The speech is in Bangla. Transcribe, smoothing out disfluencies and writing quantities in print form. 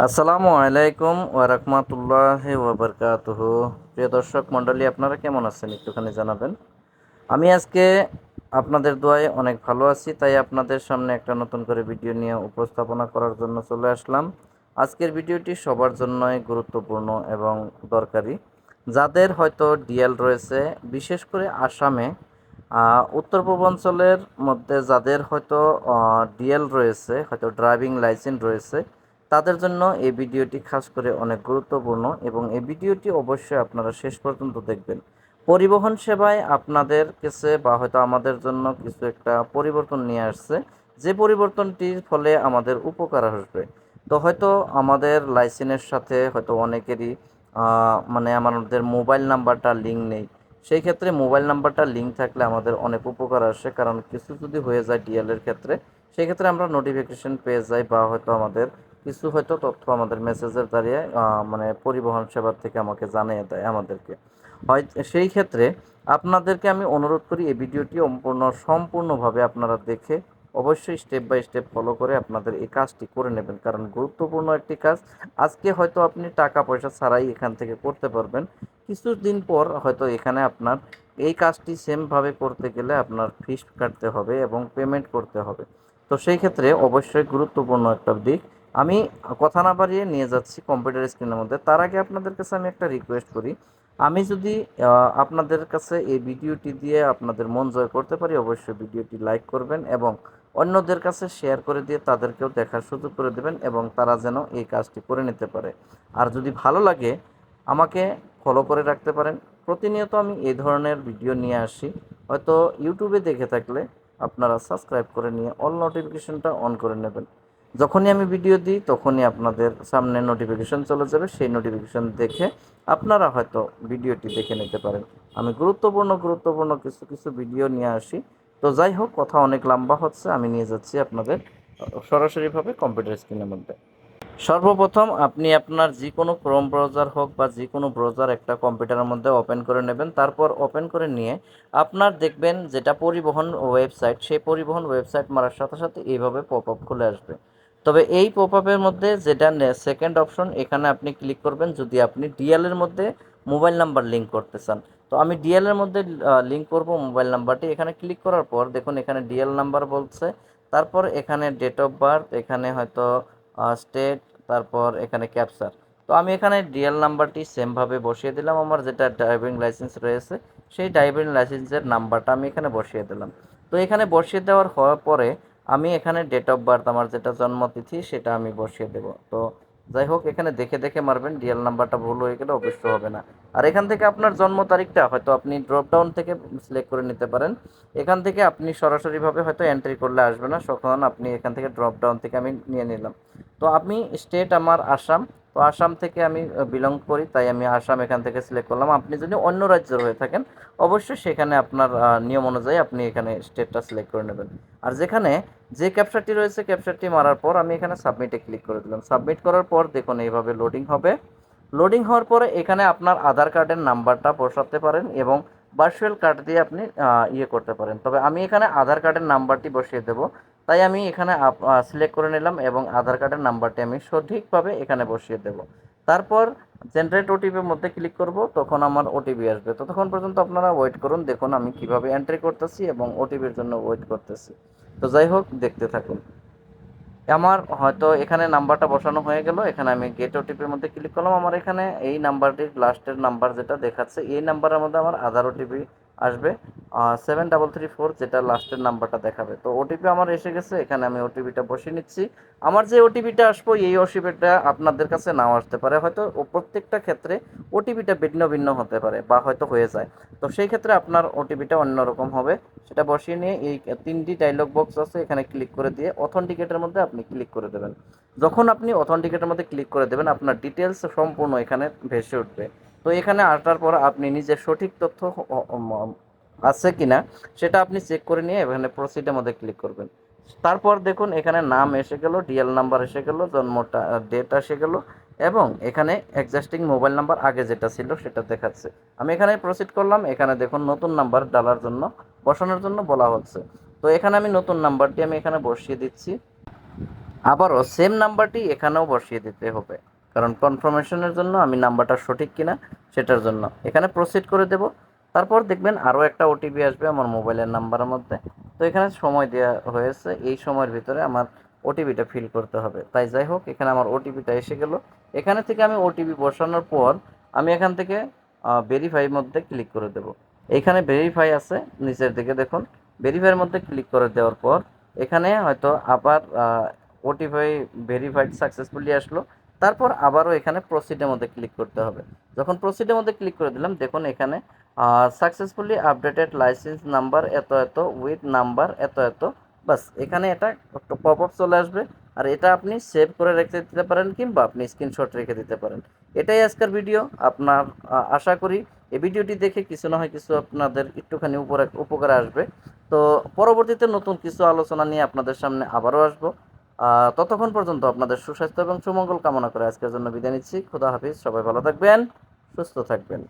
আসসালামু আলাইকুম ওয়ারাহমাতুল্লাহি ওয়াবারকাতুহু। প্রিয় দর্শক মণ্ডলী, আপনারা কেমন আছেন একটুখানি জানাবেন। আমি আজকে আপনাদের দোয়ায় অনেক ভালো আছি, তাই আপনাদের সামনে একটা নতুন করে ভিডিও নিয়ে উপস্থাপনা করার জন্য চলে আসলাম। আজকের ভিডিওটি সবার জন্যই গুরুত্বপূর্ণ এবং দরকারি। যাদের হয়তো ডিএল রয়েছে, বিশেষ করে আসামে উত্তর পূর্বাঞ্চলের মধ্যে যাদের হয়তো ডিএল রয়েছে, হয়তো ড্রাইভিং লাইসেন্স রয়েছে, তাদের জন্য এই ভিডিওটি খাস করে অনেক গুরুত্বপূর্ণ এবং এই ভিডিওটি অবশ্যই আপনারা শেষ পর্যন্ত দেখবেন। পরিবহন সেবায় আপনাদের কাছে বা হয়তো আমাদের জন্য কিছু একটা পরিবর্তন নিয়ে আসছে, যে পরিবর্তনটির ফলে আমাদের উপকার আসবে। তো হয়তো আমাদের লাইসেন্সের সাথে হয়তো অনেকেরই মানে আমাদের মোবাইল নাম্বারটা লিঙ্ক নেই। সেই ক্ষেত্রে মোবাইল নাম্বারটা লিঙ্ক থাকলে আমাদের অনেক উপকার আসে, কারণ কিছু যদি হয়ে যায় ডিএল এর ক্ষেত্রে, সেই ক্ষেত্রে আমরা নোটিফিকেশন পেয়ে যাই বা হয়তো আমাদের কিছু হয়তো তথ্য আমাদের মেসেজের দাঁড়িয়ে মানে পরিবহন সেবা থেকে আমাকে জানিয়ে দেয় আমাদেরকে। হয় সেই ক্ষেত্রে আপনাদেরকে আমি অনুরোধ করি এই ভিডিওটি সম্পূর্ণভাবে আপনারা দেখে অবশ্যই স্টেপ বাই স্টেপ ফলো করে আপনাদের এই কাজটি করে নেবেন, কারণ গুরুত্বপূর্ণ একটি কাজ। আজকে হয়তো আপনি টাকা পয়সা ছাড়াই এখান থেকে করতে পারবেন, কিছুদিন পর হয়তো এখানে আপনার এই কাজটি সেমভাবে করতে গেলে আপনার ফিস কাটতে হবে এবং পেমেন্ট করতে হবে। তো সেই ক্ষেত্রে অবশ্যই গুরুত্বপূর্ণ একটা দিক। আমি কথা না বাড়িয়ে নিয়ে যাচ্ছি কম্পিউটার স্ক্রিনের মধ্যে। তার আগে আপনাদের কাছে আমি একটা রিকোয়েস্ট করি, আমি যদি আপনাদের কাছে এই ভিডিওটি দিয়ে আপনাদের মন জয় করতে পারি, অবশ্যই ভিডিওটি লাইক করবেন এবং অন্যদের কাছে শেয়ার করে দিয়ে তাদেরকেও দেখার সুযোগ করে দেবেন এবং তারা যেন এই কাজটি করে নিতে পারে। আর যদি ভালো লাগে আমাকে ফলো করে রাখতে পারেন। প্রতিনিয়ত আমি এই ধরনের ভিডিও নিয়ে আসি। হয়তো ইউটিউবে দেখে থাকলে আপনারা সাবস্ক্রাইব করে নিয়ে অল নোটিফিকেশনটা অন করে নেবেন। যখনই আমি ভিডিও দিই তখনই আপনাদের সামনে নোটিফিকেশন চলে যাবে, সেই নোটিফিকেশন দেখে আপনারা হয়তো ভিডিওটি দেখে নিতে পারেন। আমি গুরুত্বপূর্ণ কিছু কিছু ভিডিও নিয়ে আসি। তো যাই হোক, কথা অনেক লম্বা হচ্ছে, আমি নিয়ে যাচ্ছি আপনাদের সরাসরিভাবে কম্পিউটার স্ক্রিনের মধ্যে। সর্বপ্রথম আপনি আপনার যে কোনো ক্রোম ব্রাউজার হোক বা যে কোনো ব্রাউজার একটা কম্পিউটারের মধ্যে ওপেন করে নেবেন। তারপর ওপেন করে নিয়ে আপনার দেখবেন যেটা পরিবহন ওয়েবসাইট, সেই পরিবহন ওয়েবসাইট মারার সাথে সাথে এইভাবে পপ আপ খুলে আসবে। তবে এই পপ আপের মধ্যে যেটা সেকেন্ড অপশন, এখানে আপনি ক্লিক করবেন যদি আপনি ডিএল এর মধ্যে মোবাইল নাম্বার লিঙ্ক করতে চান। তো আমি ডিএল এর মধ্যে লিঙ্ক করব মোবাইল নাম্বারটি। এখানে ক্লিক করার পর দেখুন এখানে ডিএল নাম্বার বলছে, তারপর এখানে ডেট অফ বার্থ, এখানে হয়তো স্টেট, তারপর এখানে ক্যাপচার। তো আমি এখানে ডিএল নাম্বারটি সেমভাবে বসিয়ে দিলাম। আমার যেটা ড্রাইভিং লাইসেন্স রয়েছে সেই ড্রাইভিং লাইসেন্সের নাম্বারটা আমি এখানে বসিয়ে দিলাম। তো এখানে বসিয়ে দেওয়ার হওয়ার পরে আমি এখানে ডেট অফ বার্থ, আমার যেটা জন্মতিথি সেটা আমি বসিয়ে দেব। তো যাই হোক, এখানে দেখে দেখে মারবেন, ডিএল নাম্বারটা ভুল হয়ে গেলে অবশ্য হবে না। আর এখান থেকে আপনার জন্ম তারিখটা হয়তো আপনি ড্রপ ডাউন থেকে সিলেক্ট করে নিতে পারেন। এখান থেকে আপনি সরাসরিভাবে হয়তো এন্ট্রি করলে আসবে না, তখন আপনি এখান থেকে ড্রপ ডাউন থেকে আমি নিয়ে নিলাম। তো আমি স্টেট আমার আসাম, তো আসাম থেকে আমি বিলং করি, তাই আমি আসাম এখান থেকে সিলেক্ট করলাম। আপনি যদি অন্য রাজ্যের হয়ে থাকেন অবশ্যই সেখানে আপনার নিয়ম অনুযায়ী আপনি এখানে স্টেটটা সিলেক্ট করে নেবেন। আর যেখানে যে ক্যাপচারটি রয়েছে ক্যাপচারটি মারার পর আমি এখানে সাবমিটে ক্লিক করে দিলাম। সাবমিট করার পর দেখুন এইভাবে লোডিং হবে। লোডিং হওয়ার পরে এখানে আপনার আধার কার্ডের নাম্বারটা বসাতে পারেন এবং ভার্চুয়াল কার্ড দিয়ে আপনি ইয়ে করতে পারেন। তবে আমি এখানে আধার কার্ডের নাম্বারটি বসিয়ে দেব, তাই আমি এখানে সিলেক্ট করে নিলাম এবং আধার কার্ডের নাম্বারটি আমি সঠিকভাবে এখানে বসিয়ে দেব। তারপর জেনারেট ওটিপির মধ্যে ক্লিক করব, তখন আমার ওটিপি আসবে। ততক্ষণ পর্যন্ত আপনারা ওয়েট করুন, দেখুন আমি কিভাবে এন্ট্রি করতেছি এবং ওটিপির জন্য ওয়েট করতেছি। তো যাই হোক, দেখতে থাকুন। আমার হয়তো এখানে নাম্বারটা বসানো হয়ে গেল, এখানে আমি গেট ওটিপির মধ্যে ক্লিক করলাম। আমার এখানে এই নাম্বারটির লাস্টের নাম্বার যেটা দেখাচ্ছে এই নাম্বারের মধ্যে আমার আধার ওটিপি আসবে 7334, যেটা লাস্টের নাম্বারটা দেখাবে। তো ওটিপি আমার এসে গেছে, এখানে আমি ওটিপিটা বসিয়ে নিচ্ছি। আমার যে ওটিপিটা আসবো এই ওটিপিটা আপনাদের কাছে নাও আসতে পারে, হয়তো প্রত্যেকটা ক্ষেত্রে ওটিপিটা ভিন্ন ভিন্ন হতে পারে বা হয়তো হয়ে যায়। তো সেই ক্ষেত্রে আপনার ওটিপিটা অন্যরকম হবে। সেটা বসিয়ে নিয়ে এই তিনটি ডায়লগ বক্স আছে, এখানে ক্লিক করে দিয়ে অথেন্টিকেটের মধ্যে আপনি ক্লিক করে দেবেন। যখন আপনি অথেন্টিকেটের মধ্যে ক্লিক করে দেবেন আপনার ডিটেলস সম্পূর্ণ এখানে ভেসে উঠবে। তো এখানে আসার পর আপনি নিজের সঠিক তথ্য আছে কিনা সেটা আপনি চেক করে নিয়ে এখানে প্রসিডের মধ্যে ক্লিক করবেন। তারপর দেখুন এখানে নাম এসে গেল, ডিএল নাম্বার এসে গেল, জন্মটা ডেট এসে গেল এবং এখানে এক্সিস্টিং মোবাইল নাম্বার আগে যেটা ছিল সেটা দেখাচ্ছে। আমি এখানে প্রসিড করলাম, এখানে দেখুন নতুন নাম্বার ডালার জন্য বসানোর জন্য বলা হচ্ছে। তো এখানে আমি নতুন নাম্বারটি আমি এখানে বসিয়ে দিচ্ছি। আবারও সেম নাম্বারটি এখানেও বসিয়ে দিতে হবে, কারণ কনফার্মেশনের জন্য আমি নাম্বারটা সঠিক কিনা সেটার জন্য এখানে প্রসিড করে দেব। তারপর দেখবেন আরও একটা ওটিপি আসবে আমার মোবাইলের নাম্বারের মধ্যে। তো এখানে সময় দেওয়া হয়েছে, এই সময়ের ভিতরে আমার ওটিপিটা ফিল করতে হবে। তাই যাই হোক, এখানে আমার ওটিপিটা এসে গেল। এখানে থেকে আমি ওটিপি বসানোর পর আমি এখান থেকে ভেরিফাইয়ের মধ্যে ক্লিক করে দেব। এখানে ভেরিফাই আছে নিচের দিকে দেখুন, ভেরিফাইয়ের মধ্যে ক্লিক করে দেওয়ার পর এখানে হয়তো আবার ওটিপি ভেরিফাইড সাকসেসফুলি আসলো। তারপর আবারও এখানে প্রসিডের মধ্যে ক্লিক করতে হবে। যখন প্রসিডের মধ্যে ক্লিক করে দিলাম, দেখুন এখানে সাকসেসফুলি আপডেটেড লাইসেন্স নাম্বার এত এত উইথ নাম্বার এত এত, বাস এখানে এটা একটা পপ আপ চলে আসবে। আর এটা আপনি সেভ করে রেখে দিতে পারেন কিংবা আপনি স্ক্রিনশট রেখে দিতে পারেন। এটাই আজকের ভিডিও। আপনার আশা করি এই ভিডিওটি দেখে কিছু না হয় কিছু আপনাদের একটুখানি উপকারে আসবে। তো পরবর্তীতে নতুন কিছু আলোচনা নিয়ে আপনাদের সামনে আবারও আসবো। ততক্ষণ পর্যন্ত আপনাদের সুস্বাস্থ্য এবং সুমঙ্গল কামনা করে আজকের জন্য বিদায় নিচ্ছি। খোদা হাফিজ, সবাই ভালো থাকবেন, সুস্থ থাকবেন।